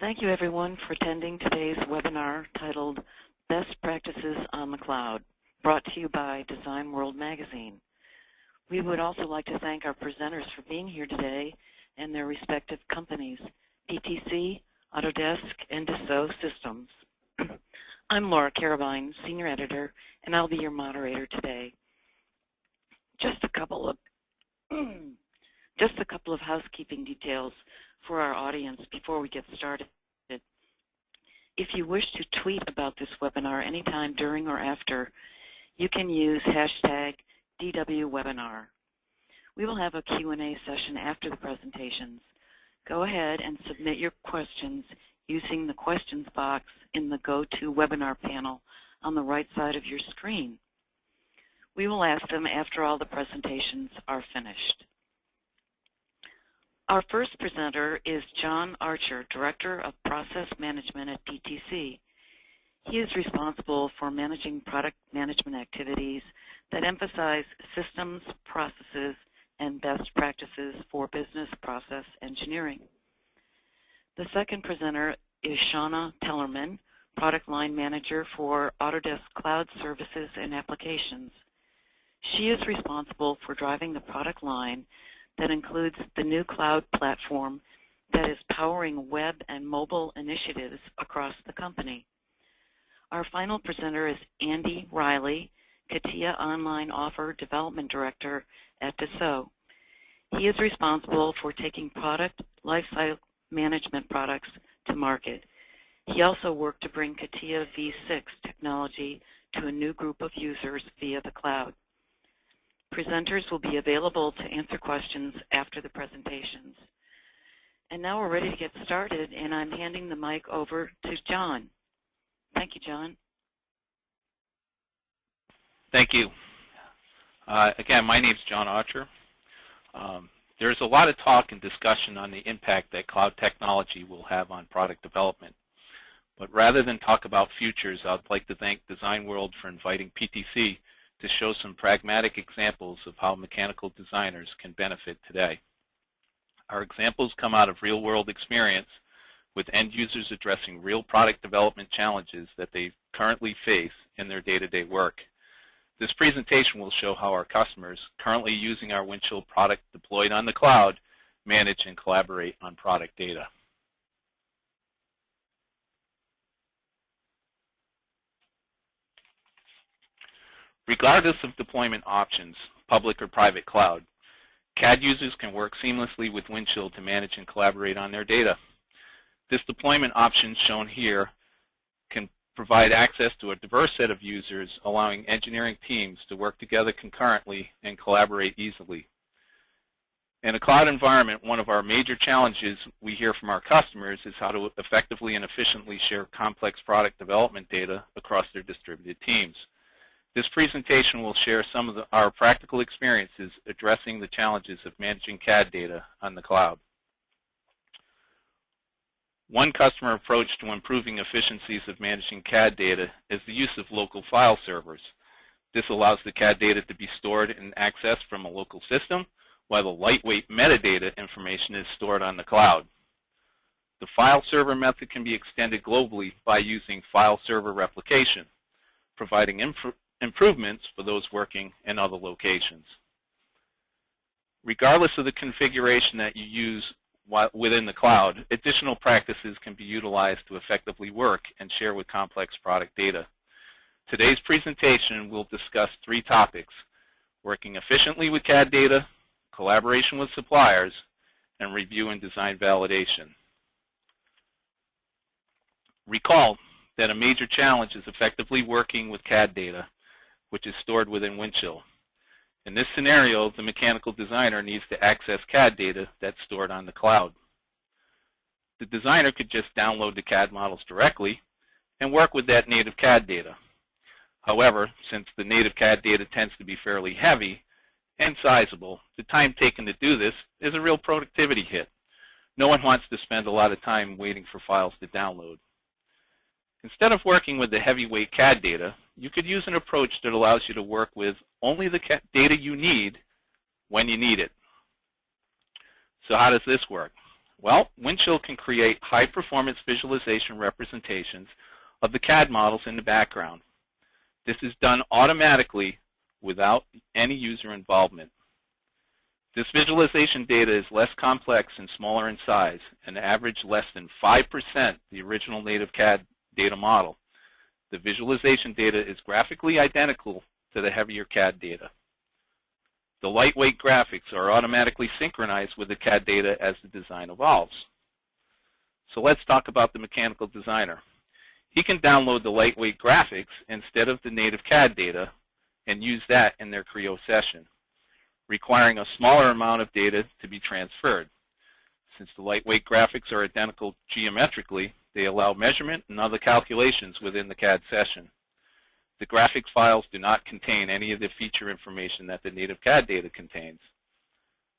Thank you everyone for attending today's webinar titled Best Practices on the Cloud, brought to you by Design World Magazine. We would also like to thank our presenters for being here today and their respective companies, PTC, Autodesk, and Dassault Systems. I'm Laura Carabine, Senior Editor, and I'll be your moderator today. Just a couple of housekeeping details for our audience before we get started. If you wish to tweet about this webinar anytime during or after, you can use hashtag DWWebinar. We will have a Q&A session after the presentations. Go ahead and submit your questions using the questions box in the GoToWebinar panel on the right side of your screen. We will ask them after all the presentations are finished. Our first presenter is John Archer, Director of Process Management at PTC. He is responsible for managing product management activities that emphasize systems, processes, and best practices for business process engineering. The second presenter is Shauna Tellerman, Product Line Manager for Autodesk Cloud Services and Applications. She is responsible for driving the product line that includes the new cloud platform that is powering web and mobile initiatives across the company. Our final presenter is Andy Riley, CATIA Online Offer Development Director at Dassault. He is responsible for taking product lifecycle management products to market. He also worked to bring CATIA V6 technology to a new group of users via the cloud. Presenters will be available to answer questions after the presentations. And now we're ready to get started, and I'm handing the mic over to John. Thank you, John. Thank you. Again, my name is John Archer. There's a lot of talk and discussion on the impact that cloud technology will have on product development. But rather than talk about futures, I'd like to thank Design World for inviting PTC to show some pragmatic examples of how mechanical designers can benefit today. Our examples come out of real-world experience with end users addressing real product development challenges that they currently face in their day-to-day work. This presentation will show how our customers currently using our Windchill product deployed on the cloud manage and collaborate on product data. Regardless of deployment options, public or private cloud, CAD users can work seamlessly with Windchill to manage and collaborate on their data. This deployment option shown here can provide access to a diverse set of users, allowing engineering teams to work together concurrently and collaborate easily. In a cloud environment, one of our major challenges we hear from our customers is how to effectively and efficiently share complex product development data across their distributed teams. This presentation will share some of our practical experiences addressing the challenges of managing CAD data on the cloud. One customer approach to improving efficiencies of managing CAD data is the use of local file servers. This allows the CAD data to be stored and accessed from a local system, while the lightweight metadata information is stored on the cloud. The file server method can be extended globally by using file server replication, providing improvements for those working in other locations. Regardless of the configuration that you use within the cloud, additional practices can be utilized to effectively work and share with complex product data. Today's presentation will discuss three topics: working efficiently with CAD data, collaboration with suppliers, and review and design validation. Recall that a major challenge is effectively working with CAD data, which is stored within Windchill. In this scenario, the mechanical designer needs to access CAD data that's stored on the cloud. The designer could just download the CAD models directly and work with that native CAD data. However, since the native CAD data tends to be fairly heavy and sizable, the time taken to do this is a real productivity hit. No one wants to spend a lot of time waiting for files to download. Instead of working with the heavyweight CAD data, you could use an approach that allows you to work with only the data you need when you need it. So how does this work? Well, Windchill can create high-performance visualization representations of the CAD models in the background. This is done automatically without any user involvement. This visualization data is less complex and smaller in size, and average less than 5% the original native CAD data model. The visualization data is graphically identical to the heavier CAD data. The lightweight graphics are automatically synchronized with the CAD data as the design evolves. So let's talk about the mechanical designer. He can download the lightweight graphics instead of the native CAD data and use that in their Creo session, requiring a smaller amount of data to be transferred. Since the lightweight graphics are identical geometrically, they allow measurement and other calculations within the CAD session. The graphics files do not contain any of the feature information that the native CAD data contains.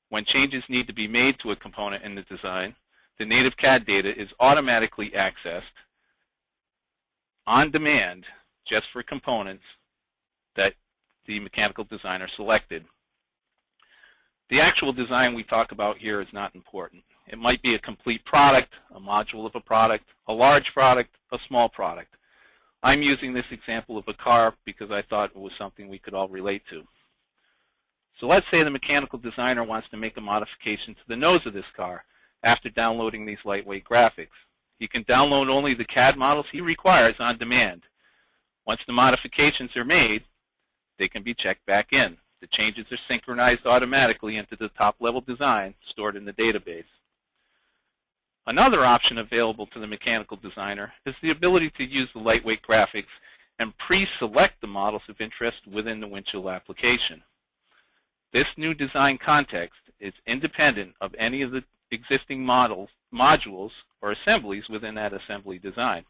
When changes need to be made to a component in the design, the native CAD data is automatically accessed on demand just for components that the mechanical designer selected. The actual design we talk about here is not important. It might be a complete product, a module of a product, a large product, a small product. I'm using this example of a car because I thought it was something we could all relate to. So let's say the mechanical designer wants to make a modification to the nose of this car after downloading these lightweight graphics. He can download only the CAD models he requires on demand. Once the modifications are made, they can be checked back in. The changes are synchronized automatically into the top-level design stored in the database. Another option available to the mechanical designer is the ability to use the lightweight graphics and pre-select the models of interest within the Windchill application. This new design context is independent of any of the existing modules or assemblies within that assembly design.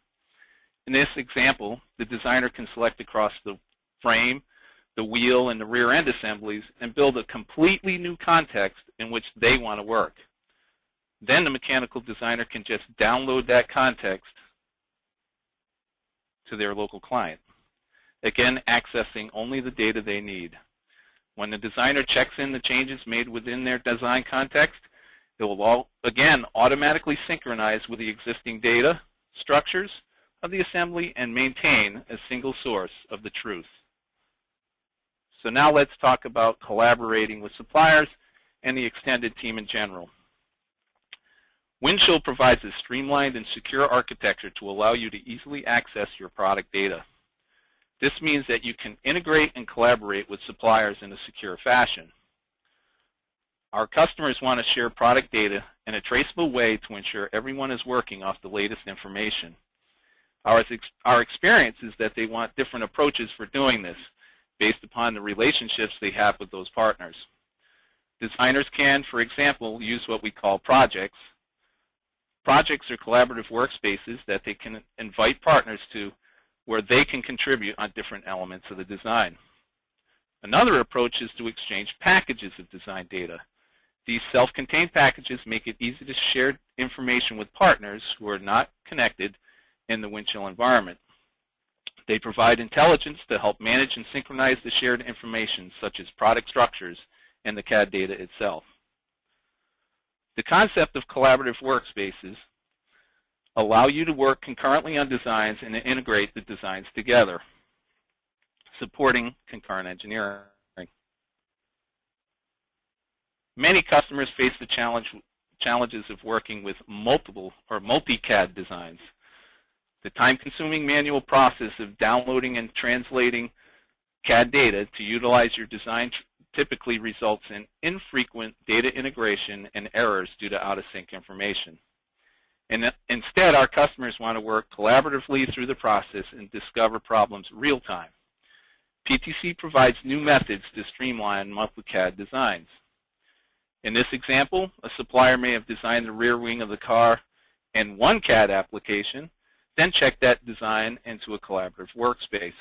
In this example, the designer can select across the frame, the wheel, and the rear end assemblies and build a completely new context in which they want to work. Then the mechanical designer can just download that context to their local client, again accessing only the data they need. When the designer checks in the changes made within their design context, it will again automatically synchronize with the existing data structures of the assembly and maintain a single source of the truth. So now let's talk about collaborating with suppliers and the extended team in general. Windchill provides a streamlined and secure architecture to allow you to easily access your product data. This means that you can integrate and collaborate with suppliers in a secure fashion. Our customers want to share product data in a traceable way to ensure everyone is working off the latest information. Our experience is that they want different approaches for doing this based upon the relationships they have with those partners. Designers can, for example, use what we call projects. Projects are collaborative workspaces that they can invite partners to where they can contribute on different elements of the design. Another approach is to exchange packages of design data. These self-contained packages make it easy to share information with partners who are not connected in the Windchill environment. They provide intelligence to help manage and synchronize the shared information, such as product structures and the CAD data itself. The concept of collaborative workspaces allow you to work concurrently on designs and to integrate the designs together, supporting concurrent engineering. Many customers face the challenges of working with multiple or multi-CAD designs. The time-consuming manual process of downloading and translating CAD data to utilize your design typically results in infrequent data integration and errors due to out-of-sync information. And instead, our customers want to work collaboratively through the process and discover problems real-time. PTC provides new methods to streamline multi-CAD designs. In this example, a supplier may have designed the rear wing of the car in one CAD application, then check that design into a collaborative workspace.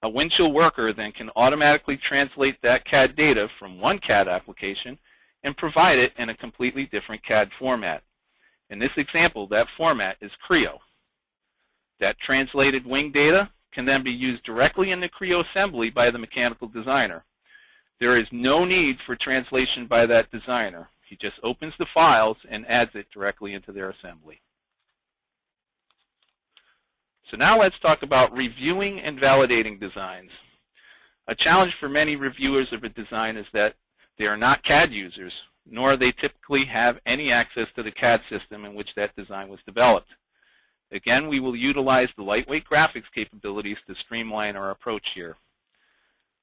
A Windchill worker then can automatically translate that CAD data from one CAD application and provide it in a completely different CAD format. In this example, that format is Creo. That translated wing data can then be used directly in the Creo assembly by the mechanical designer. There is no need for translation by that designer. He just opens the files and adds it directly into their assembly. So now let's talk about reviewing and validating designs. A challenge for many reviewers of a design is that they are not CAD users, nor do they typically have any access to the CAD system in which that design was developed. Again, we will utilize the lightweight graphics capabilities to streamline our approach here.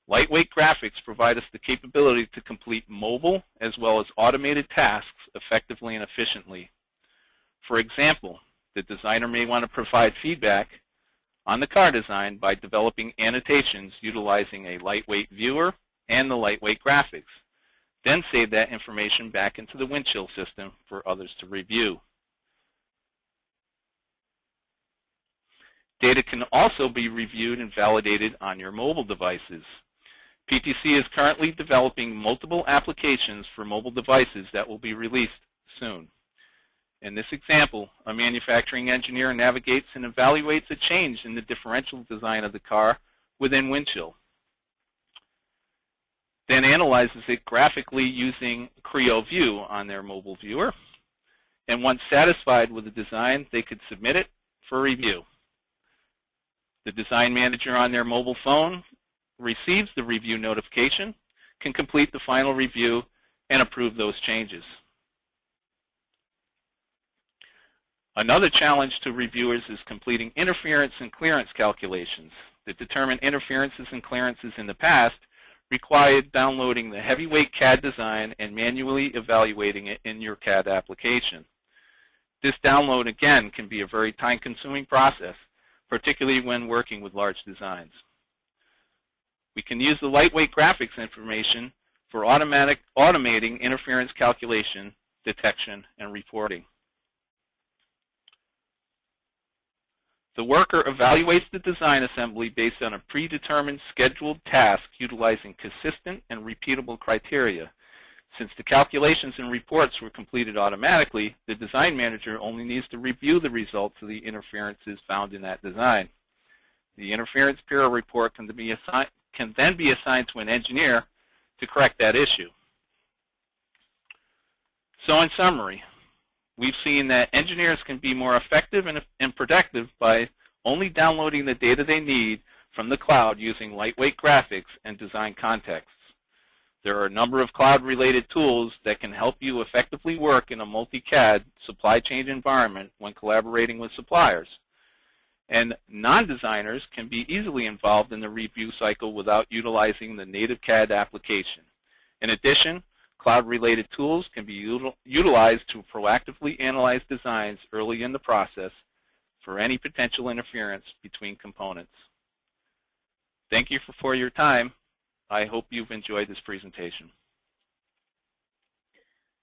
Lightweight graphics provide us the capability to complete mobile as well as automated tasks effectively and efficiently. For example, the designer may want to provide feedback on the car design by developing annotations utilizing a lightweight viewer and the lightweight graphics, then save that information back into the windshield system for others to review. Data can also be reviewed and validated on your mobile devices. PTC is currently developing multiple applications for mobile devices that will be released soon. In this example, a manufacturing engineer navigates and evaluates a change in the differential design of the car within Windchill, then analyzes it graphically using Creo View on their mobile viewer, and once satisfied with the design, they could submit it for review. The design manager on their mobile phone receives the review notification, can complete the final review, and approve those changes. Another challenge to reviewers is completing interference and clearance calculations. To determine interferences and clearances in the past required downloading the heavyweight CAD design and manually evaluating it in your CAD application. This download, again, can be a very time-consuming process, particularly when working with large designs. We can use the lightweight graphics information for automating interference calculation, detection, and reporting. The worker evaluates the design assembly based on a predetermined scheduled task utilizing consistent and repeatable criteria. Since the calculations and reports were completed automatically, the design manager only needs to review the results of the interferences found in that design. The interference bureau report can then be assigned to an engineer to correct that issue. So in summary, we've seen that engineers can be more effective and productive by only downloading the data they need from the cloud using lightweight graphics and design contexts. There are a number of cloud-related tools that can help you effectively work in a multi-CAD supply chain environment when collaborating with suppliers. And non-designers can be easily involved in the review cycle without utilizing the native CAD application. In addition, cloud-related tools can be utilized to proactively analyze designs early in the process for any potential interference between components. Thank you for your time. I hope you've enjoyed this presentation.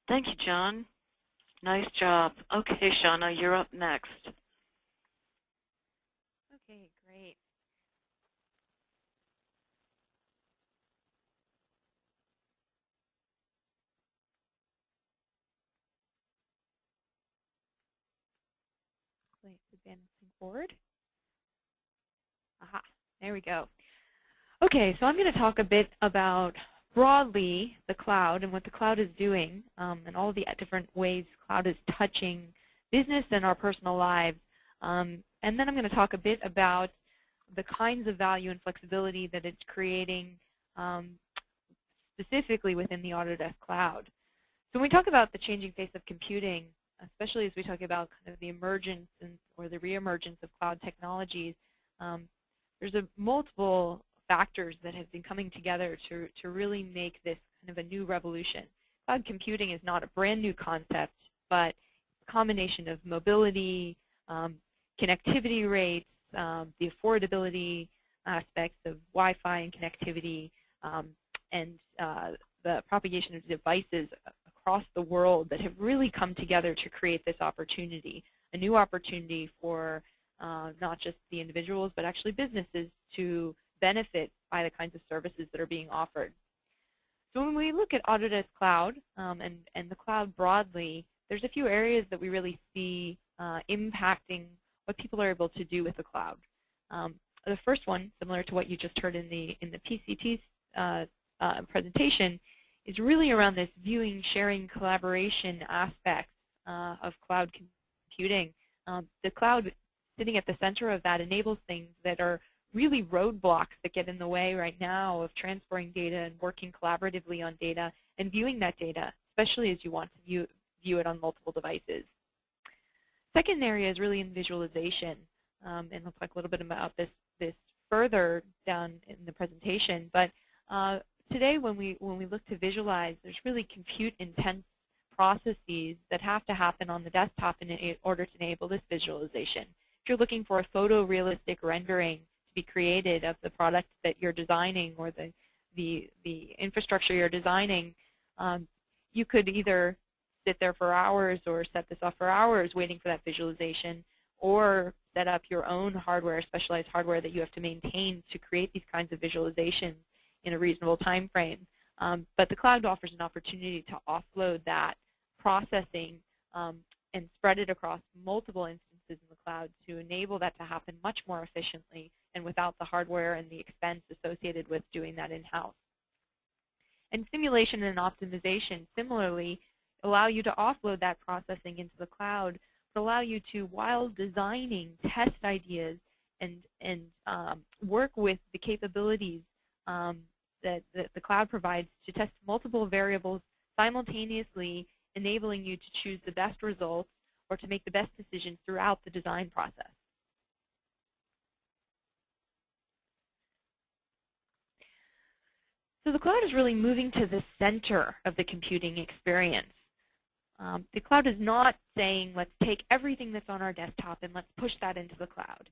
Thank you, John. Nice job. Okay, Shauna, you're up next. Okay, great. Advancing forward. Aha, there we go. Okay, so I'm going to talk a bit about broadly the cloud and what the cloud is doing and all the different ways cloud is touching business and our personal lives. And then I'm going to talk a bit about the kinds of value and flexibility that it's creating specifically within the Autodesk Cloud. So when we talk about the changing face of computing, especially as we talk about kind of the emergence or the reemergence of cloud technologies, there's multiple factors that have been coming together to really make this kind of a new revolution. Cloud computing is not a brand new concept, but a combination of mobility, connectivity rates, the affordability aspects of Wi-Fi and connectivity, and the propagation of devices across the world that have really come together to create this opportunity, a new opportunity for not just the individuals, but actually businesses to benefit by the kinds of services that are being offered. So when we look at Autodesk Cloud and the cloud broadly, there's a few areas that we really see impacting what people are able to do with the cloud. The first one, similar to what you just heard in the PCT presentation, is really around this viewing, sharing, collaboration aspect of cloud computing. The cloud sitting at the center of that enables things that are really roadblocks that get in the way right now of transferring data and working collaboratively on data and viewing that data, especially as you want to view it on multiple devices. Second area is really in visualization, and we'll talk a little bit about this further down in the presentation. But today, when we look to visualize, there's really compute-intense processes that have to happen on the desktop in order to enable this visualization. If you're looking for a photorealistic rendering to be created of the product that you're designing or the infrastructure you're designing, you could either sit there for hours or set this off for hours waiting for that visualization, or set up your own hardware, specialized hardware that you have to maintain to create these kinds of visualizations in a reasonable time frame. But the cloud offers an opportunity to offload that processing and spread it across multiple instances in the cloud to enable that to happen much more efficiently and without the hardware and the expense associated with doing that in-house. And simulation and optimization, similarly, allow you to offload that processing into the cloud, but allow you to, while designing, test ideas and work with the capabilities that the cloud provides to test multiple variables simultaneously, enabling you to choose the best results or to make the best decisions throughout the design process. So the cloud is really moving to the center of the computing experience. The cloud is not saying, let's take everything that's on our desktop and let's push that into the cloud.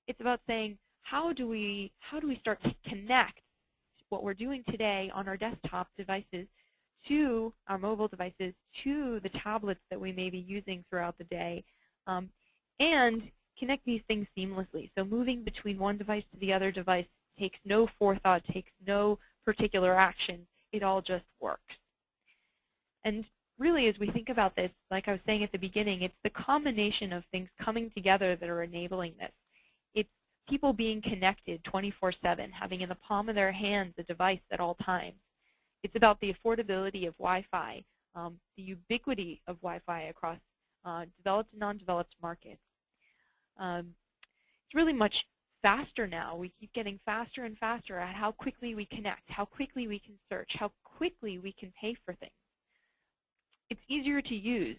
It's about saying, how do we start to connect what we're doing today on our desktop devices to our mobile devices, to the tablets that we may be using throughout the day, and connect these things seamlessly. So moving between one device to the other device takes no forethought, takes no particular action. It all just works. And really, as we think about this, like I was saying at the beginning, it's the combination of things coming together that are enabling this. It's people being connected 24/7, having in the palm of their hands a device at all times. It's about the affordability of Wi-Fi, the ubiquity of Wi-Fi across developed and non-developed markets. It's really much faster now. We keep getting faster and faster at how quickly we connect, how quickly we can search, how quickly we can pay for things. It's easier to use.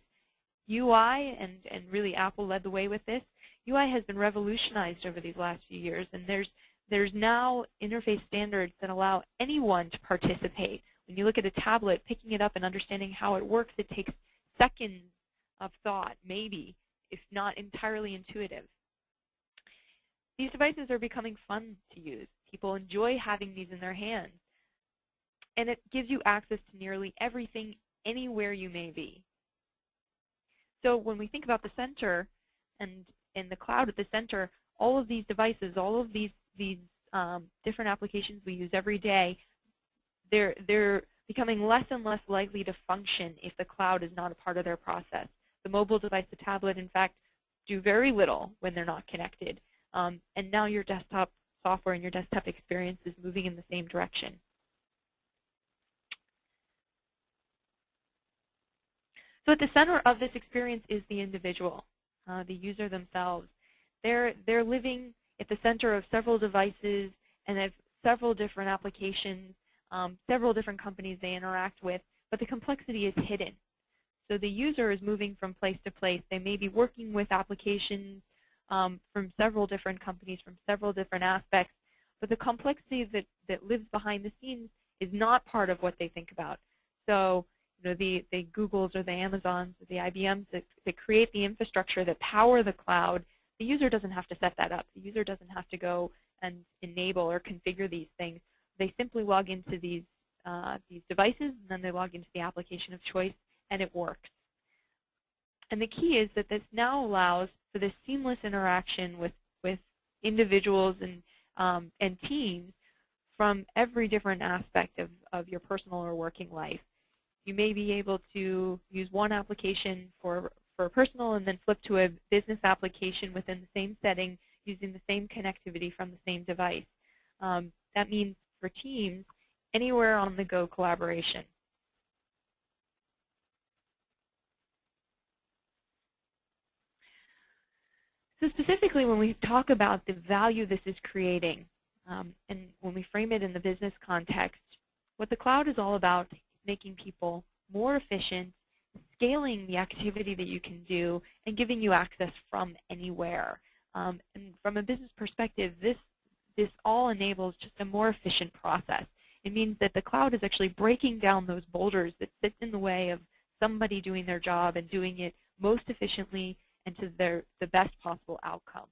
UI, and really Apple led the way with this, UI has been revolutionized over these last few years, and there's now interface standards that allow anyone to participate. When you look at a tablet, picking it up and understanding how it works, it takes seconds of thought, maybe, if not entirely intuitive. These devices are becoming fun to use. People enjoy having these in their hands. And it gives you access to nearly everything anywhere you may be. So when we think about the center and the cloud at the center, all of these devices, all of these different applications we use every day, they're becoming less and less likely to function if the cloud is not a part of their process. The mobile device, the tablet, in fact, do very little when they're not connected. And now your desktop software and your desktop experience is moving in the same direction. So at the center of this experience is the individual, the user themselves. They're living at the center of several devices and have several different applications, several different companies they interact with, but the complexity is hidden. So the user is moving from place to place. They may be working with applications from several different companies, from several different aspects, but the complexity that lives behind the scenes is not part of what they think about. So the Googles or the Amazons or the IBMs that create the infrastructure that power the cloud, the user doesn't have to set that up. The user doesn't have to go and enable or configure these things. They simply log into these devices, and then they log into the application of choice, and it works. And the key is that this now allows for this seamless interaction with individuals and teams from every different aspect of your personal or working life. You may be able to use one application for personal and then flip to a business application within the same setting using the same connectivity from the same device. That means for teams, anywhere on the go collaboration. So specifically, when we talk about the value this is creating, and when we frame it in the business context, what the cloud is all about is making people more efficient, scaling the activity that you can do, and giving you access from anywhere. And from a business perspective, this all enables just a more efficient process. It means that the cloud is actually breaking down those boulders that sit in the way of somebody doing their job and doing it most efficiently and to the best possible outcome.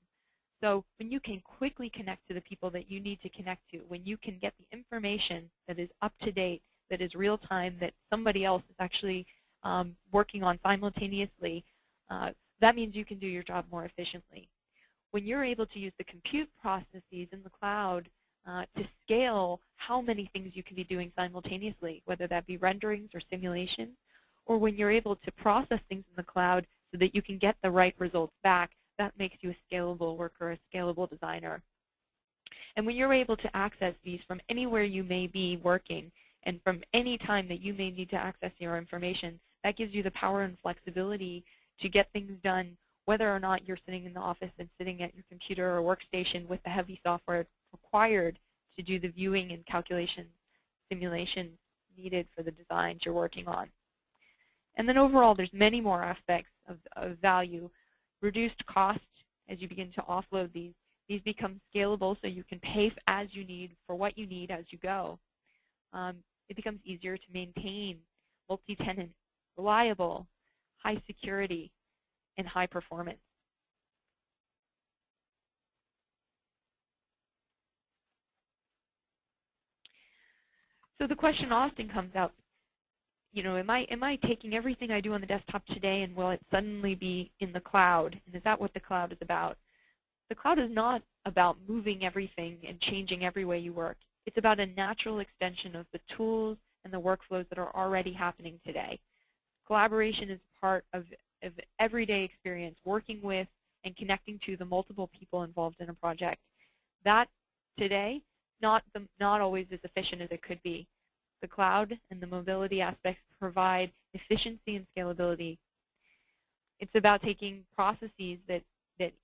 So when you can quickly connect to the people that you need to connect to, when you can get the information that is up to date, that is real time, that somebody else is actually working on simultaneously, that means you can do your job more efficiently. When you're able to use the compute processes in the cloud to scale how many things you can be doing simultaneously, whether that be renderings or simulations, or when you're able to process things in the cloud so that you can get the right results back, that makes you a scalable worker, a scalable designer. And when you're able to access these from anywhere you may be working and from any time that you may need to access your information, that gives you the power and flexibility to get things done, whether or not you're sitting in the office and sitting at your computer or workstation with the heavy software required to do the viewing and calculations, simulations needed for the designs you're working on. And then overall, there's many more aspects of value. Reduced cost as you begin to offload these. These become scalable so you can pay as you need for what you need as you go. It becomes easier to maintain, multi-tenant, reliable, high security, and high performance. So the question often comes up, am I taking everything I do on the desktop today and will it suddenly be in the cloud? And is that what the cloud is about? The cloud is not about moving everything and changing every way you work. It's about a natural extension of the tools and the workflows that are already happening today. Collaboration is part of everyday experience, working with and connecting to the multiple people involved in a project. That today, not always as efficient as it could be. The cloud and the mobility aspects provide efficiency and scalability. It's about taking processes that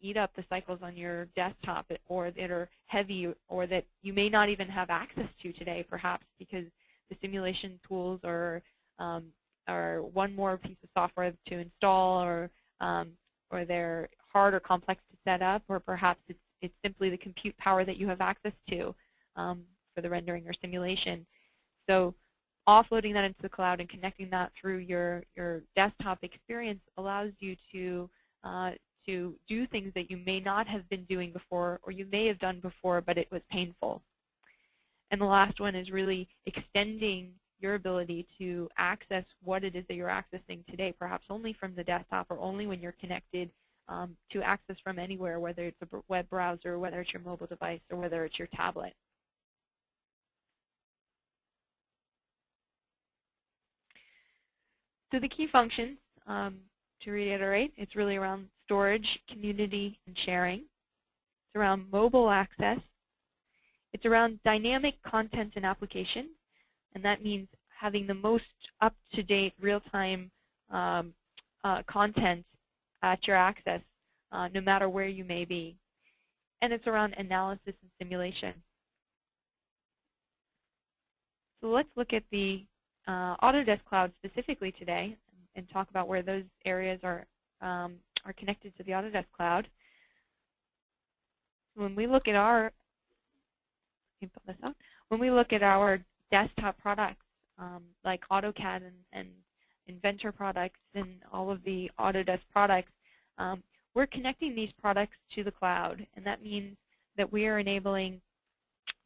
eat up the cycles on your desktop or that are heavy or that you may not even have access to today, perhaps because the simulation tools are one more piece of software to install, or they're hard or complex to set up, or perhaps it's simply the compute power that you have access to for the rendering or simulation. So offloading that into the cloud and connecting that through your desktop experience allows you to do things that you may not have been doing before, or you may have done before, but it was painful. And the last one is really extending your ability to access what it is that you're accessing today, perhaps only from the desktop or only when you're connected to access from anywhere, whether it's a web browser, whether it's your mobile device, or whether it's your tablet. So the key functions, to reiterate, it's really around storage, community, and sharing. It's around mobile access. It's around dynamic content and application, and that means having the most up-to-date, real-time content at your access, no matter where you may be. And it's around analysis and simulation. So let's look at the Autodesk Cloud specifically today and talk about where those areas are connected to the Autodesk Cloud. When we look at our desktop products like AutoCAD and Inventor products and all of the Autodesk products, we're connecting these products to the cloud, and that means that we are enabling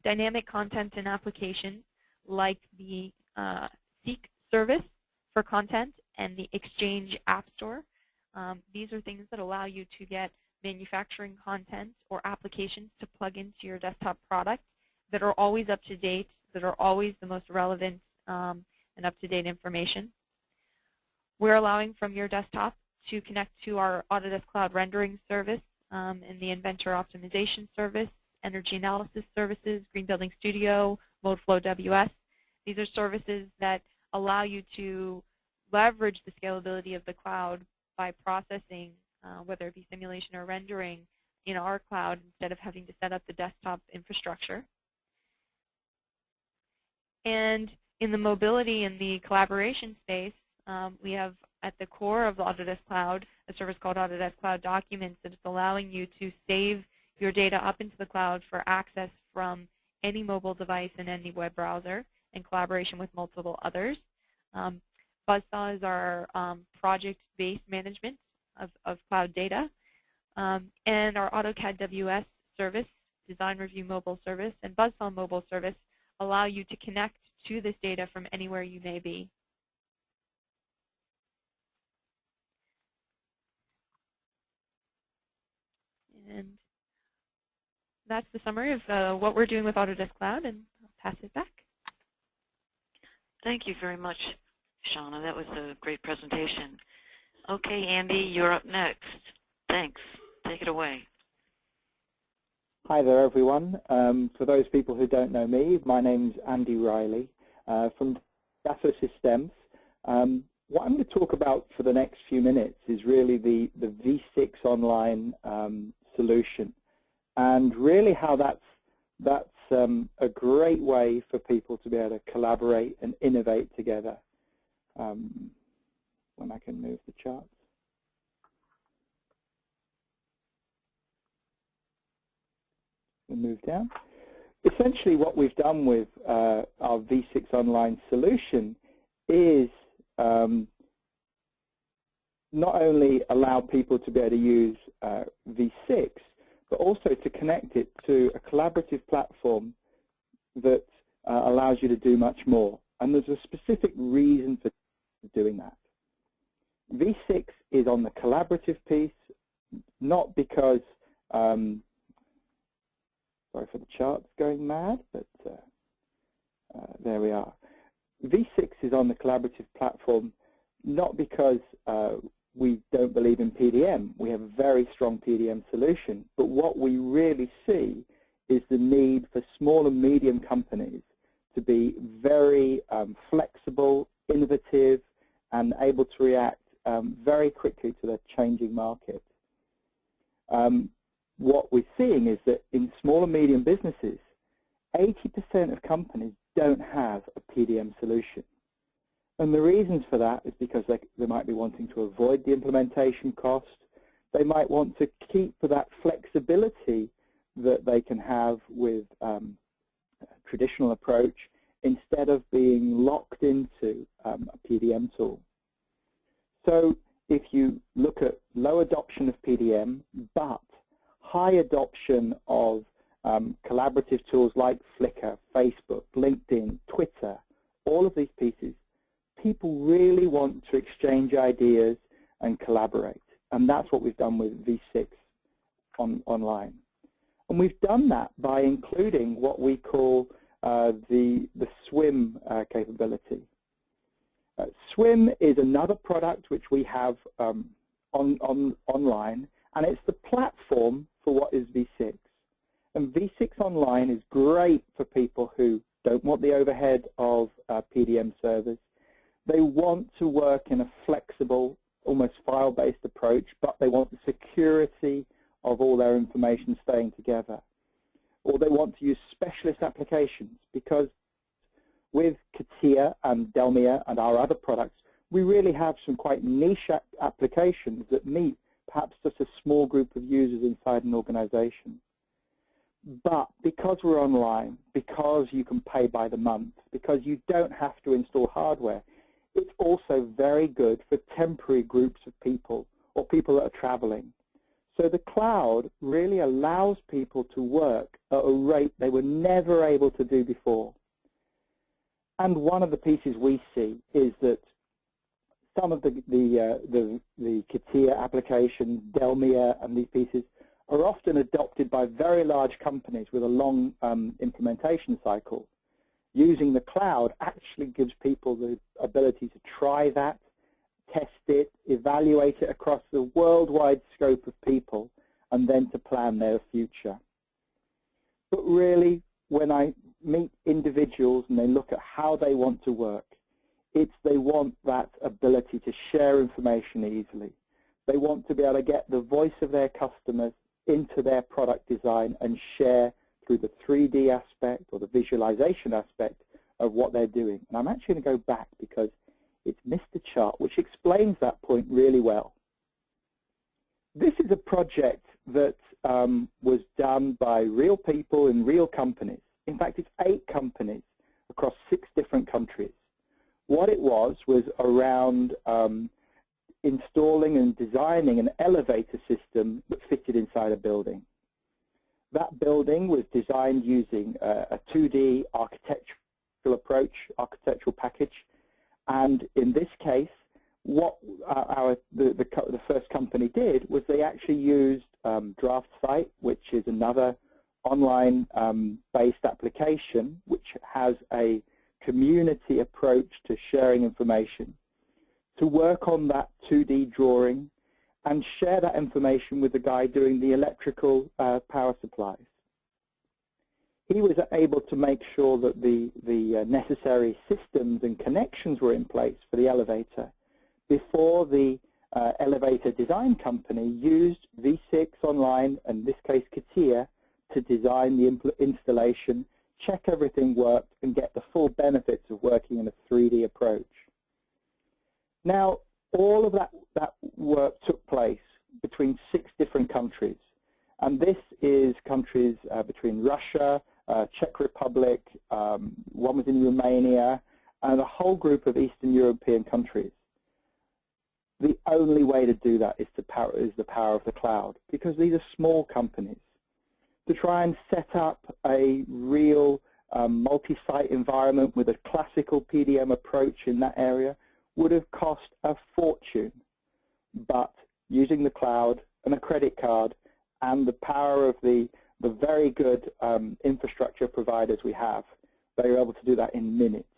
dynamic content and applications like the Seek service for content and the Exchange App Store. These are things that allow you to get manufacturing content or applications to plug into your desktop product that are always up to date, that are always the most relevant and up-to-date information. We're allowing from your desktop to connect to our Autodesk Cloud rendering service and the Inventor optimization service, energy analysis services, Green Building Studio, ModeFlow WS. These are services that allow you to leverage the scalability of the cloud by processing, whether it be simulation or rendering, in our cloud instead of having to set up the desktop infrastructure. And in the mobility and the collaboration space, we have at the core of the Autodesk Cloud a service called Autodesk Cloud Documents that is allowing you to save your data up into the cloud for access from any mobile device and any web browser in collaboration with multiple others. Buzzsaw is our project-based management of cloud data. And our AutoCAD WS service, Design Review Mobile Service, and Buzzsaw Mobile Service allow you to connect to this data from anywhere you may be. And that's the summary of what we're doing with Autodesk Cloud, and I'll pass it back. Thank you very much, Shauna. That was a great presentation. Okay, Andy, you're up next. Thanks. Take it away. Hi there, everyone. For those people who don't know me, my name's Andy Riley from Dassault Systems. What I'm going to talk about for the next few minutes is really the V6 Online solution, and really how that's a great way for people to be able to collaborate and innovate together. When I can move the charts. We'll move down. Essentially what we've done with our V6 Online solution is not only allow people to be able to use V6, but also to connect it to a collaborative platform that allows you to do much more. And there's a specific reason for doing that. V6 is on the collaborative piece, not because, sorry for the charts going mad, but there we are. V6 is on the collaborative platform, not because we don't believe in PDM. We have a very strong PDM solution, but what we really see is the need for small and medium companies to be very flexible, innovative, and able to react very quickly to the changing market. What we're seeing is that in small and medium businesses, 80% of companies don't have a PDM solution. And the reasons for that is because they might be wanting to avoid the implementation cost. They might want to keep that flexibility that they can have with a traditional approach instead of being locked into a PDM tool. So if you look at low adoption of PDM, but high adoption of collaborative tools like Flickr, Facebook, LinkedIn, Twitter, all of these pieces, people really want to exchange ideas and collaborate. And that's what we've done with V6 Online. And we've done that by including what we call the SWIM capability. SWIM is another product which we have online, and it's the platform for what is V6. And V6 Online is great for people who don't want the overhead of PDM servers. They want to work in a flexible, almost file-based approach, but they want the security of all their information staying together. Or they want to use specialist applications, because with CATIA and Delmia and our other products, we really have some quite niche applications that meet perhaps just a small group of users inside an organization. But because we're online, because you can pay by the month, because you don't have to install hardware, it's also very good for temporary groups of people or people that are traveling. So the cloud really allows people to work at a rate they were never able to do before. And one of the pieces we see is that some of the CATIA applications, Delmia, and these pieces are often adopted by very large companies with a long implementation cycle. Using the cloud actually gives people the ability to try that, test it, evaluate it across the worldwide scope of people, and then to plan their future. But really, when I meet individuals and they look at how they want to work, they want that ability to share information easily. They want to be able to get the voice of their customers into their product design and share through the 3D aspect or the visualization aspect of what they're doing. And I'm actually going to go back because it's missed the chart, which explains that point really well. This is a project that was done by real people in real companies. In fact, it's 8 companies across 6 different countries. What it was around installing and designing an elevator system that fitted inside a building. That building was designed using a 2D architectural approach, architectural package, and in this case, what the first company did was they actually used DraftSite, which is another online-based application which has a community approach to sharing information, to work on that 2D drawing and share that information with the guy doing the electrical power supplies. He was able to make sure that the necessary systems and connections were in place for the elevator before the elevator design company used V6 Online, and in this case CATIA, to design the installation, check everything worked, and get the full benefits of working in a 3D approach. Now, all of that work took place between 6 different countries, and this is countries between Russia, Czech Republic, one was in Romania, and a whole group of Eastern European countries. The only way to do that is the power of the cloud, because these are small companies. To try and set up a real multi-site environment with a classical PDM approach in that area would have cost a fortune. But using the cloud and a credit card and the power of the very good infrastructure providers we have, they are able to do that in minutes.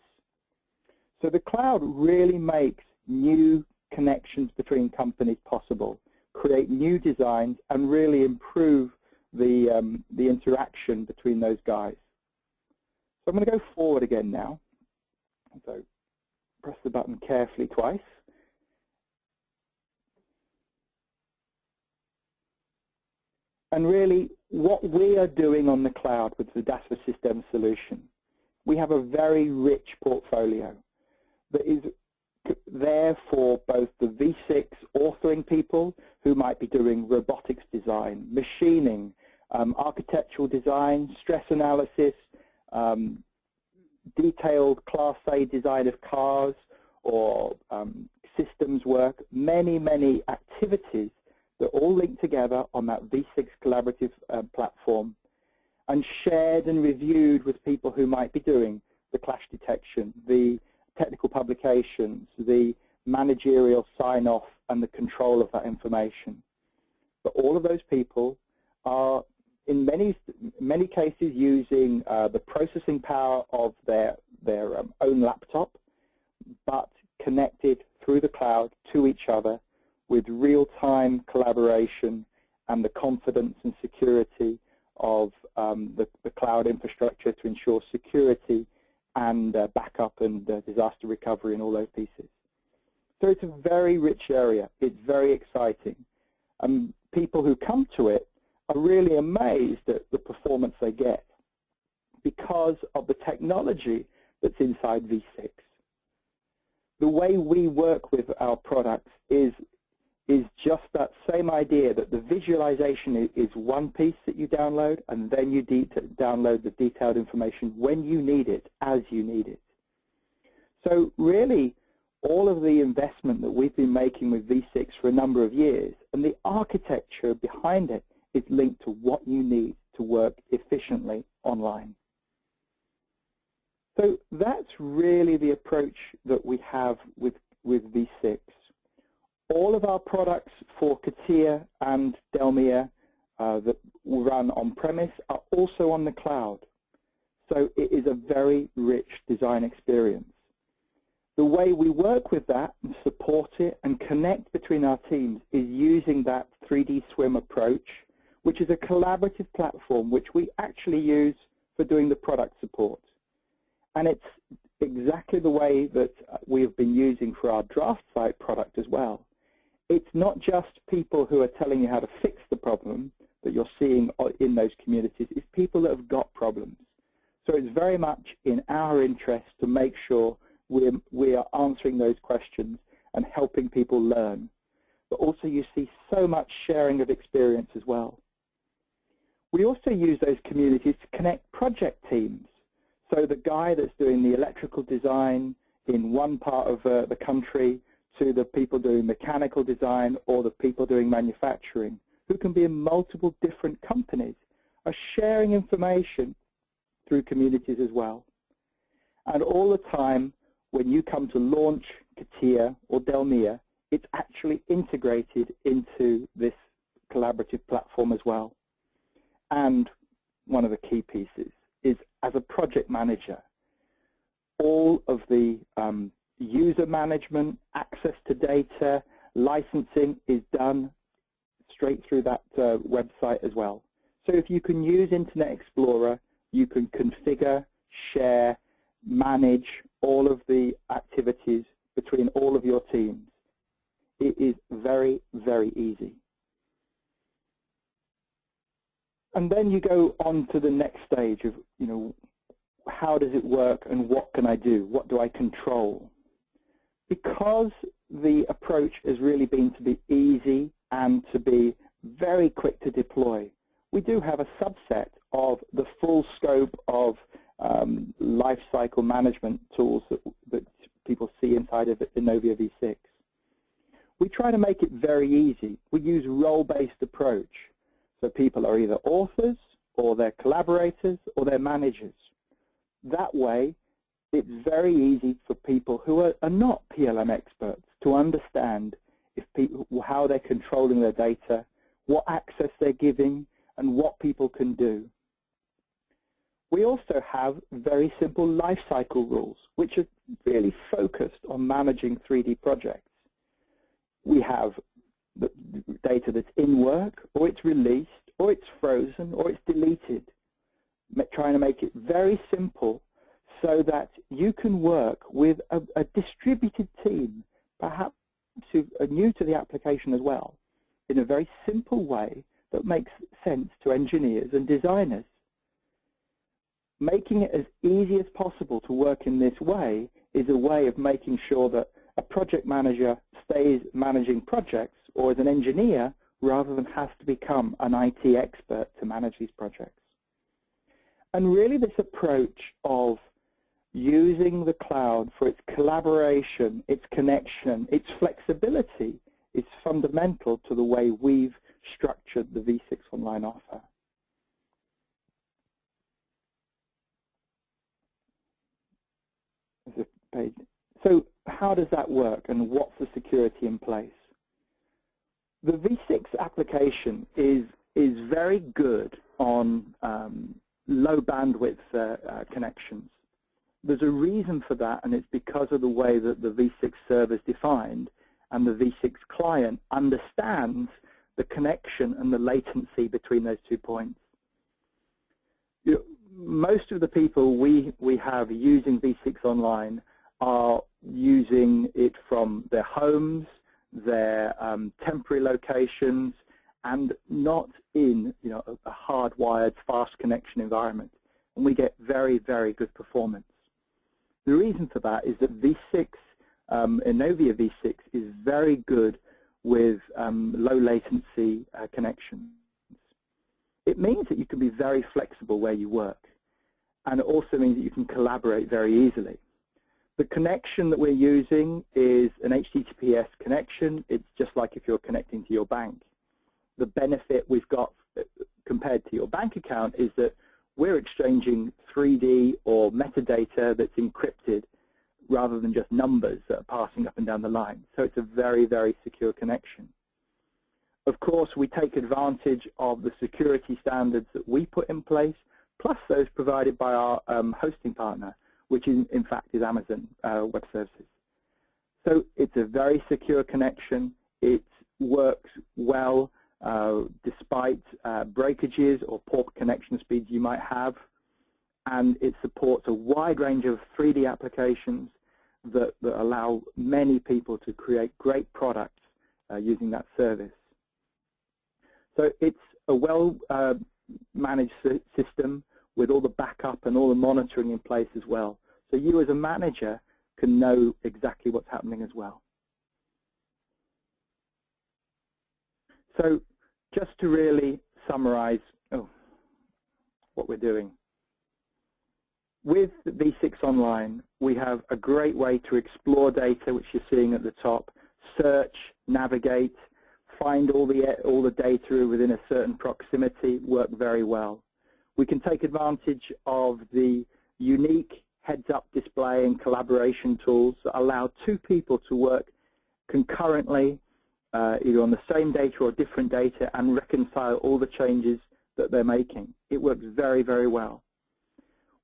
So the cloud really makes new connections between companies possible, create new designs, and really improve the interaction between those guys. So I'm going to go forward again now. So press the button carefully twice. And really, what we are doing on the cloud with the DASFA System solution, we have a very rich portfolio that is there for both the V6 authoring people who might be doing robotics design, machining, architectural design, stress analysis, detailed Class A design of cars, or systems work, many, many activities that all link together on that V6 collaborative platform and shared and reviewed with people who might be doing the clash detection, the technical publications, the managerial sign-off and the control of that information. But all of those people are in many cases using the processing power of their own laptop, but connected through the cloud to each other with real-time collaboration and the confidence and security of the cloud infrastructure to ensure security and backup and disaster recovery and all those pieces. So it's a very rich area. It's very exciting. People who come to it are really amazed at the performance they get because of the technology that's inside V6. The way we work with our products is just that same idea that the visualization is one piece that you download, and then you download the detailed information when you need it, as you need it. So really, all of the investment that we've been making with V6 for a number of years, and the architecture behind it, is linked to what you need to work efficiently online. So that's really the approach that we have with V6. All of our products for CATIA and Delmia that run on-premise are also on the cloud. So it is a very rich design experience. The way we work with that and support it and connect between our teams is using that 3D Swim approach, which is a collaborative platform which we actually use for doing the product support. And it's exactly the way that we have been using for our DraftSite product as well. It's not just people who are telling you how to fix the problem that you're seeing in those communities is people that have got problems. So it's very much in our interest to make sure we are answering those questions and helping people learn. But also you see so much sharing of experience as well. We also use those communities to connect project teams. So the guy that's doing the electrical design in one part of the country to the people doing mechanical design or the people doing manufacturing, who can be in multiple different companies, are sharing information through communities as well. And all the time, when you come to launch CATIA or Delmia, it's actually integrated into this collaborative platform as well. And one of the key pieces is, as a project manager, all of the user management, access to data, licensing is done straight through that website as well. So if you can use Internet Explorer, you can configure, share, manage all of the activities between all of your teams. It is very, very easy. And then you go on to the next stage of, how does it work and what can I do? What do I control? Because the approach has really been to be easy and to be very quick to deploy, we do have a subset of the full scope of lifecycle management tools that people see inside of Innovia V6. We try to make it very easy. We use role-based approach. So people are either authors, or they're collaborators, or they're managers. That way, it's very easy for people who are not PLM experts to understand how they're controlling their data, what access they're giving, and what people can do. We also have very simple lifecycle rules, which are really focused on managing 3D projects. We have the data that's in work, or it's released, or it's frozen, or it's deleted. Trying to make it very simple so that you can work with a distributed team, perhaps who are new to the application as well, in a very simple way that makes sense to engineers and designers. Making it as easy as possible to work in this way is a way of making sure that a project manager stays managing projects, or as an engineer, rather than has to become an IT expert to manage these projects. And really this approach of using the cloud for its collaboration, its connection, its flexibility is fundamental to the way we've structured the V6 Online offer. So how does that work, and what's the security in place? The V6 application is very good on low bandwidth connections. There's a reason for that, and it's because of the way that the V6 server is defined, and the V6 client understands the connection and the latency between those 2 points. Most of the people we have using V6 Online are using it from their homes, their temporary locations, and not in a hardwired fast connection environment. And we get very, very good performance. The reason for that is that V6, Innovia V6 is very good with low latency connections. It means that you can be very flexible where you work, and it also means that you can collaborate very easily. The connection that we're using is an HTTPS connection. It's just like if you're connecting to your bank. The benefit we've got compared to your bank account is that we're exchanging 3D or metadata that's encrypted rather than just numbers that are passing up and down the line. So it's a very, very secure connection. Of course, we take advantage of the security standards that we put in place, plus those provided by our hosting partner, which in fact is Amazon Web Services. So it's a very secure connection. It works well despite breakages or poor connection speeds you might have, and it supports a wide range of 3D applications that allow many people to create great products using that service. So it's a well-managed system with all the backup and all the monitoring in place as well. So you as a manager can know exactly what's happening as well. So just to really summarize what we're doing. With V6 Online, we have a great way to explore data, which you're seeing at the top, search, navigate, find all the data within a certain proximity, work very well. We can take advantage of the unique heads-up display and collaboration tools that allow two people to work concurrently, either on the same data or different data, and reconcile all the changes that they're making. It works very, very well.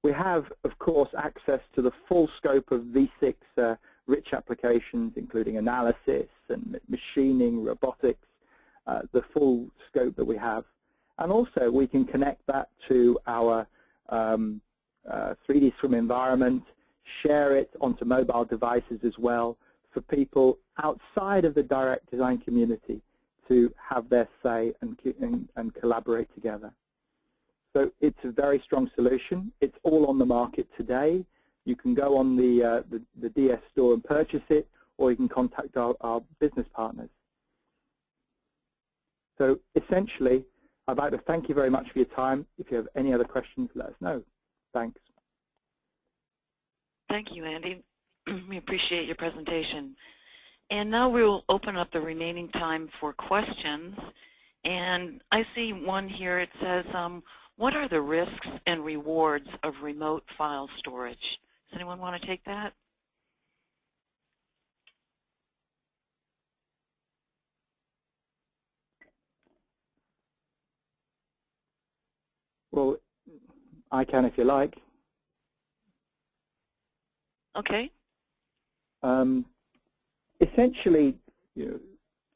We have, of course, access to the full scope of V6 rich applications, including analysis and machining, robotics, the full scope that we have. And also, we can connect that to our 3D Swim environment, share it onto mobile devices as well, for people outside of the direct design community to have their say and collaborate together. So it's a very strong solution. It's all on the market today. You can go on the DS store and purchase it, or you can contact our business partners. So essentially, I'd like to thank you very much for your time. If you have any other questions, let us know. Thanks. Thank you, Andy. We appreciate your presentation. And now we'll open up the remaining time for questions. And I see one here. It says, what are the risks and rewards of remote file storage? Does anyone want to take that? Well, I can if you like. Okay. Essentially,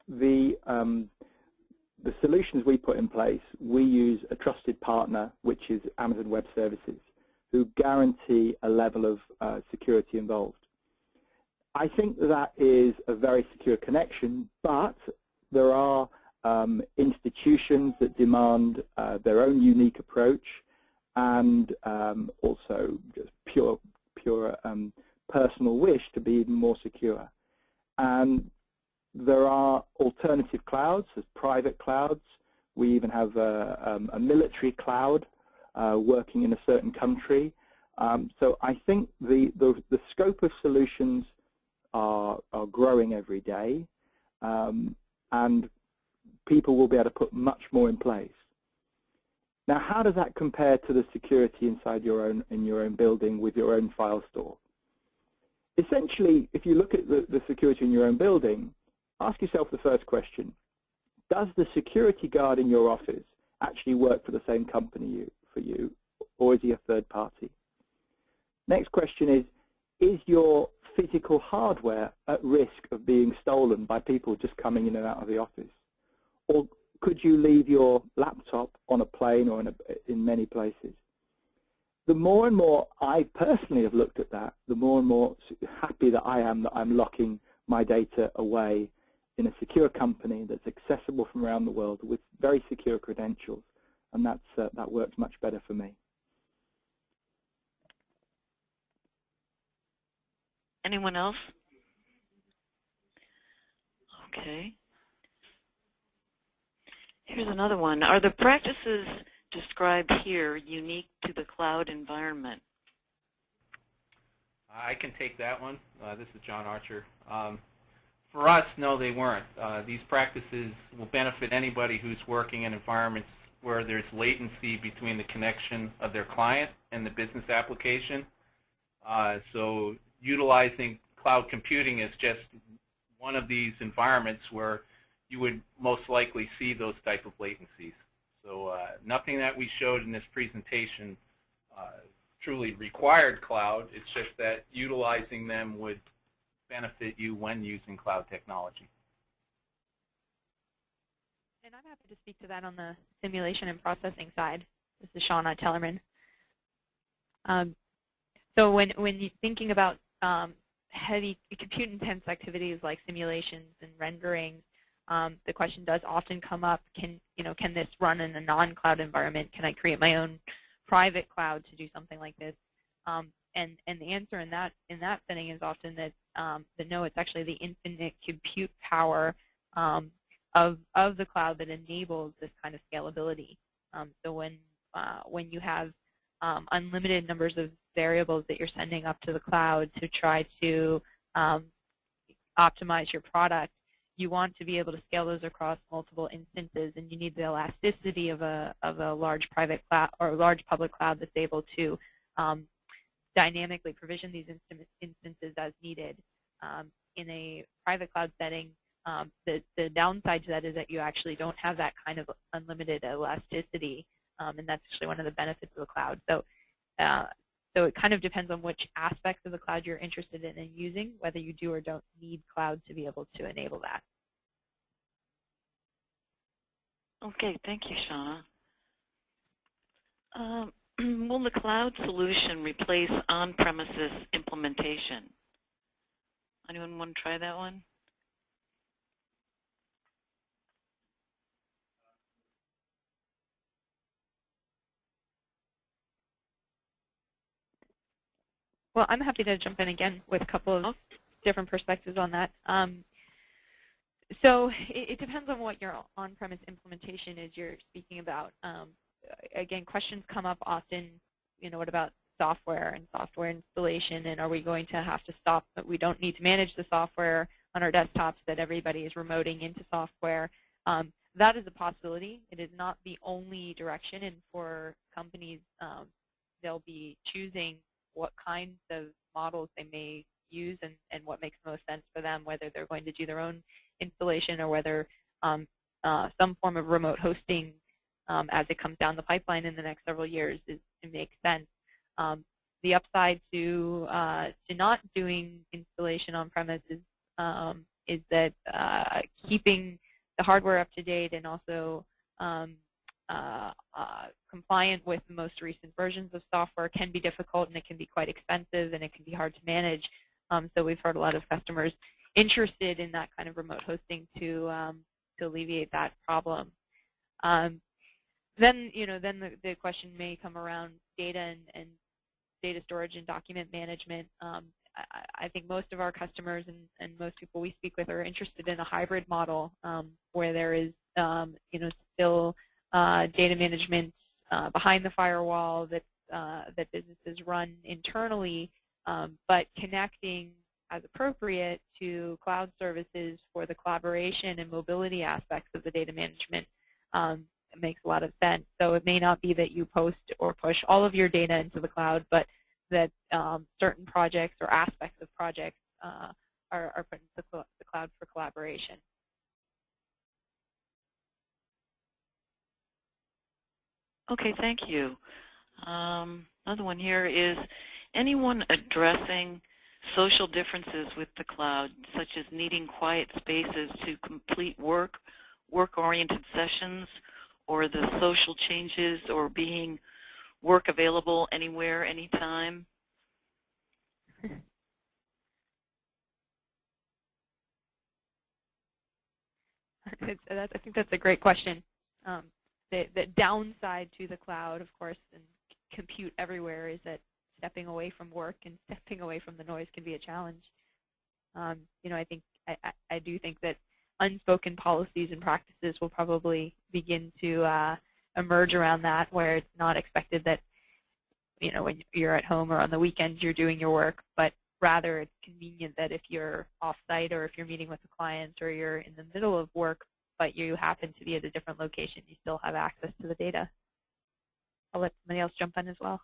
the solutions we put in place, we use a trusted partner, which is Amazon Web Services, who guarantee a level of security involved. I think that is a very secure connection, but there are institutions that demand their own unique approach, and also just pure personal wish to be even more secure. And there are alternative clouds, there's private clouds. We even have a military cloud working in a certain country. So I think the scope of solutions are growing every day, and people will be able to put much more in place. Now, how does that compare to the security inside in your own building with your own file store? Essentially, if you look at the security in your own building, ask yourself the first question: does the security guard in your office actually work for the same company for you, or is he a third party? Next question is your physical hardware at risk of being stolen by people just coming in and out of the office? Or could you leave your laptop on a plane or in many places? The more and more I personally have looked at that, the more and more happy that I am that I'm locking my data away in a secure company that's accessible from around the world with very secure credentials, and that works much better for me. Anyone else? Okay. Here's another one. Are the practices described here unique to the cloud environment? I can take that one. This is John Archer. For us, no, they weren't. These practices will benefit anybody who's working in environments where there's latency between the connection of their client and the business application. So utilizing cloud computing is just one of these environments where you would most likely see those type of latencies. So nothing that we showed in this presentation truly required cloud. It's just that utilizing them would benefit you when using cloud technology. And I'm happy to speak to that on the simulation and processing side. This is Shauna Tellerman. So when you're thinking about heavy compute-intense activities like simulations and renderings, the question does often come up, can this run in a non-cloud environment? Can I create my own private cloud to do something like this? And the answer in that setting is often that no, it's actually the infinite compute power of the cloud that enables this kind of scalability. So when you have unlimited numbers of variables that you're sending up to the cloud to try to optimize your product, you want to be able to scale those across multiple instances, and you need the elasticity of a large private cloud or large public cloud that's able to dynamically provision these instances as needed. In a private cloud setting, the downside to that is that you actually don't have that kind of unlimited elasticity, and that's actually one of the benefits of the cloud. So it kind of depends on which aspects of the cloud you're interested in using, whether you do or don't need cloud to be able to enable that. Okay, thank you, Shauna. Will the cloud solution replace on-premises implementation? Anyone want to try that one? Well, I'm happy to jump in again with a couple of different perspectives on that. So it depends on what your on-premise implementation is you're speaking about. Again, questions come up often, what about software and software installation, and are we going to have to stop, but we don't need to manage the software on our desktops, that everybody is remoting into software. That is a possibility. It is not the only direction, and for companies, they'll be choosing what kinds of models they may use and what makes most sense for them, whether they're going to do their own installation or whether some form of remote hosting as it comes down the pipeline in the next several years makes sense. The upside to not doing installation on premises is that keeping the hardware up to date and also compliant with the most recent versions of software can be difficult, and it can be quite expensive, and it can be hard to manage. So we've heard a lot of customers interested in that kind of remote hosting to alleviate that problem. Then the question may come around data and data storage and document management. I think most of our customers and most people we speak with are interested in a hybrid model where there is still data management behind the firewall that businesses run internally, but connecting as appropriate to cloud services for the collaboration and mobility aspects of the data management. It makes a lot of sense. So it may not be that you post or push all of your data into the cloud, but that certain projects or aspects of projects are put into the cloud for collaboration. Okay, thank you. Another one here is, anyone addressing social differences with the cloud, such as needing quiet spaces to complete work-oriented sessions, or the social changes, or being work available anywhere, anytime? I think that's a great question. The downside to the cloud, of course, and compute everywhere, is that stepping away from work and stepping away from the noise can be a challenge. I do think that unspoken policies and practices will probably begin to emerge around that, where it's not expected that when you're at home or on the weekends you're doing your work, but rather it's convenient that if you're off-site or if you're meeting with a client or you're in the middle of work but you happen to be at a different location, you still have access to the data. I'll let somebody else jump in as well.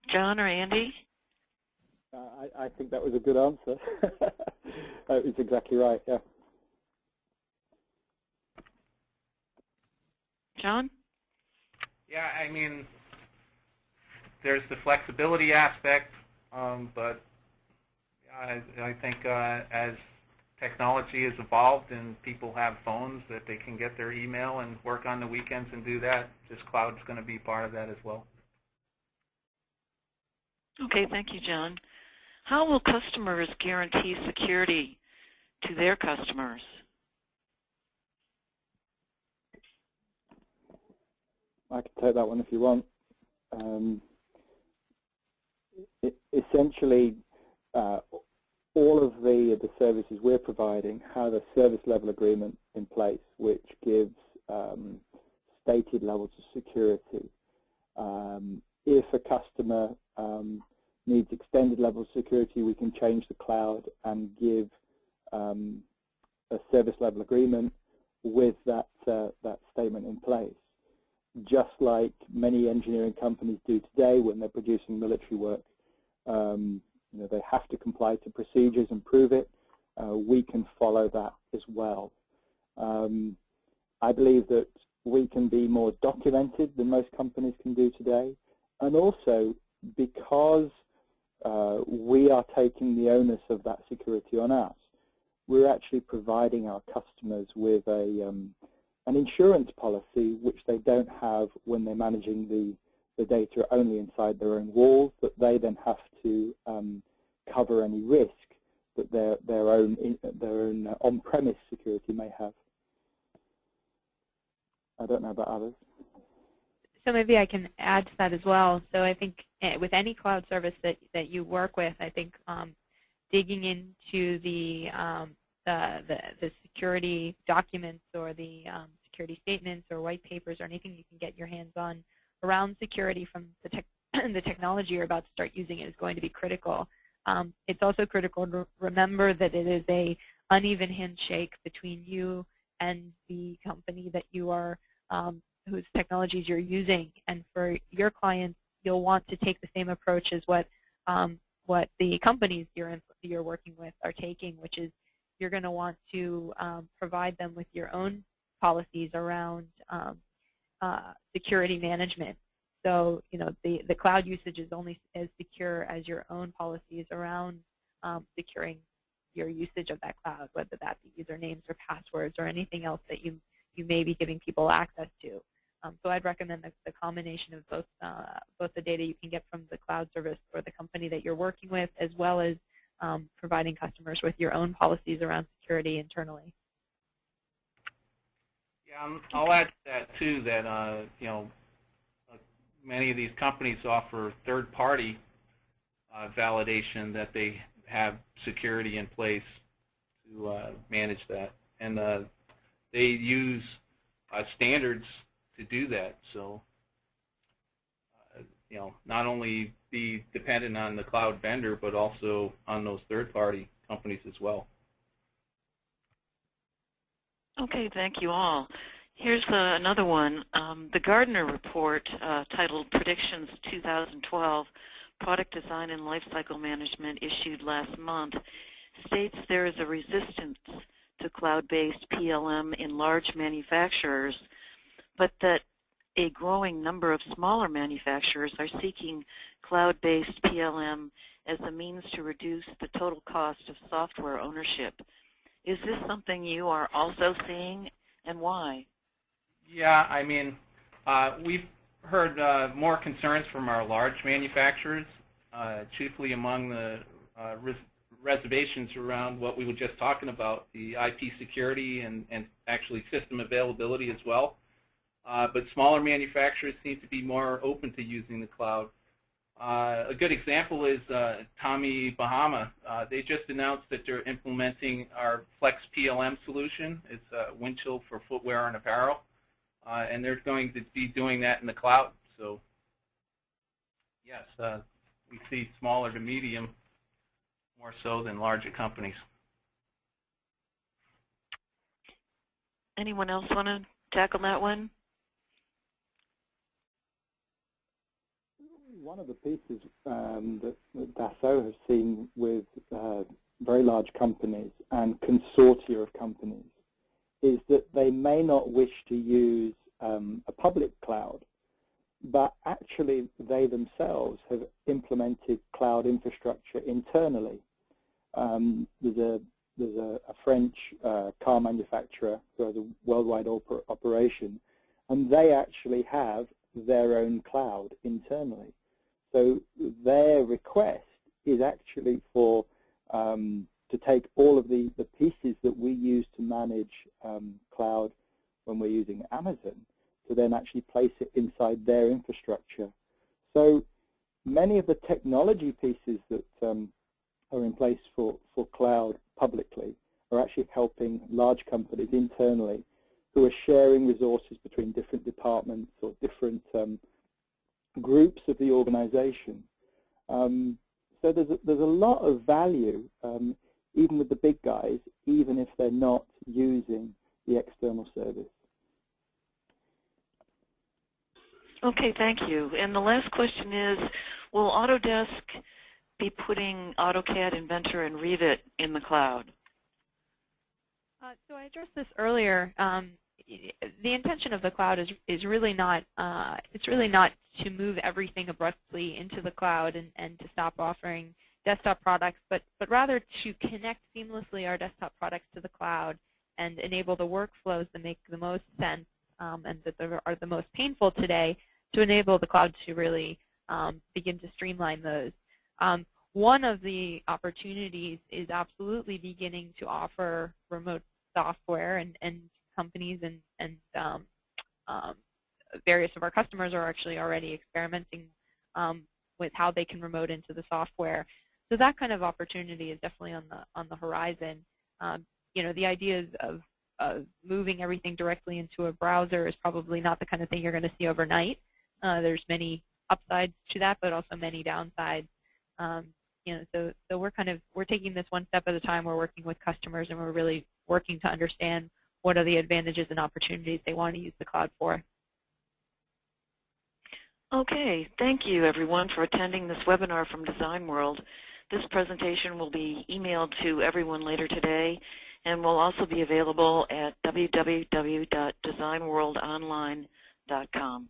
John or Andy? I think that was a good answer. It's exactly right, yeah. John? Yeah, I mean, there's the flexibility aspect, but I think as technology has evolved and people have phones that they can get their email and work on the weekends and do that, this cloud's going to be part of that as well. Okay, thank you, John. How will customers guarantee security to their customers? I can take that one if you want. Essentially, all of the services we're providing have a service level agreement in place which gives stated levels of security. If a customer needs extended level of security, we can change the cloud and give a service level agreement with that statement in place. Just like many engineering companies do today when they're producing military work. They have to comply to procedures and prove it. We can follow that as well. I believe that we can be more documented than most companies can do today. And also, because we are taking the onus of that security on us, we're actually providing our customers with an insurance policy which they don't have when they're managing the data only inside their own walls, that they then have to cover any risk that their own on-premise security may have. I don't know about others. So maybe I can add to that as well. So I think with any cloud service that you work with, I think digging into the security documents or the security statements or white papers or anything you can get your hands on around security from the technology you're about to start using is going to be critical. It's also critical to remember that it is an uneven handshake between you and the company that you are, whose technologies you're using. And for your clients, you'll want to take the same approach as what the companies you're working with are taking, which is you're going to want to provide them with your own policies around security management. So, the cloud usage is only as secure as your own policies around securing your usage of that cloud, whether that be usernames or passwords or anything else that you may be giving people access to. So I'd recommend the combination of both the data you can get from the cloud service or the company that you're working with, as well as providing customers with your own policies around security internally. Yeah, I'll add to that too. That many of these companies offer third-party validation that they have security in place to manage that, and they use standards to do that. So, not only be dependent on the cloud vendor, but also on those third-party companies as well. Okay, thank you all. Here's another one. The Gardner report titled Predictions 2012, Product Design and Lifecycle Management, issued last month, states there is a resistance to cloud-based PLM in large manufacturers, but that a growing number of smaller manufacturers are seeking cloud-based PLM as a means to reduce the total cost of software ownership. Is this something you are also seeing, and why? Yeah, I mean, we've heard more concerns from our large manufacturers, chiefly among the reservations around what we were just talking about, the IP security and actually system availability as well. But smaller manufacturers seem to be more open to using the cloud. A good example is Bahama. They just announced that they're implementing our Flex PLM solution. It's a wind chill for footwear and apparel. And they're going to be doing that in the cloud. So, yes, we see smaller to medium more so than larger companies. Anyone else want to tackle that one? One of the pieces that Dassault has seen with very large companies and consortia of companies is that they may not wish to use a public cloud, but actually they themselves have implemented cloud infrastructure internally. There's a French car manufacturer who has a worldwide operation, and they actually have their own cloud internally. So their request is actually for to take all of the pieces that we use to manage cloud when we're using Amazon, to then actually place it inside their infrastructure. So many of the technology pieces that are in place for cloud publicly are actually helping large companies internally who are sharing resources between different departments or different groups of the organization. So there's a lot of value, even with the big guys, even if they're not using the external service. Okay, thank you. And the last question is, will Autodesk be putting AutoCAD, Inventor, and Revit in the cloud? So I addressed this earlier. The intention of the cloud is really not it's really not to move everything abruptly into the cloud and to stop offering desktop products, but rather to connect seamlessly our desktop products to the cloud and enable the workflows that make the most sense and that are the most painful today, to enable the cloud to really begin to streamline those. One of the opportunities is absolutely beginning to offer remote software, and companies and various of our customers are actually already experimenting with how they can remote into the software. So that kind of opportunity is definitely on the horizon. You know, the ideas of moving everything directly into a browser is probably not the kind of thing you're going to see overnight. There's many upsides to that, but also many downsides. You know, so we're taking this one step at a time. We're working with customers, and we're really working to understand what are the advantages and opportunities they want to use the cloud for. Okay, thank you everyone for attending this webinar from Design World. This presentation will be emailed to everyone later today and will also be available at www.designworldonline.com.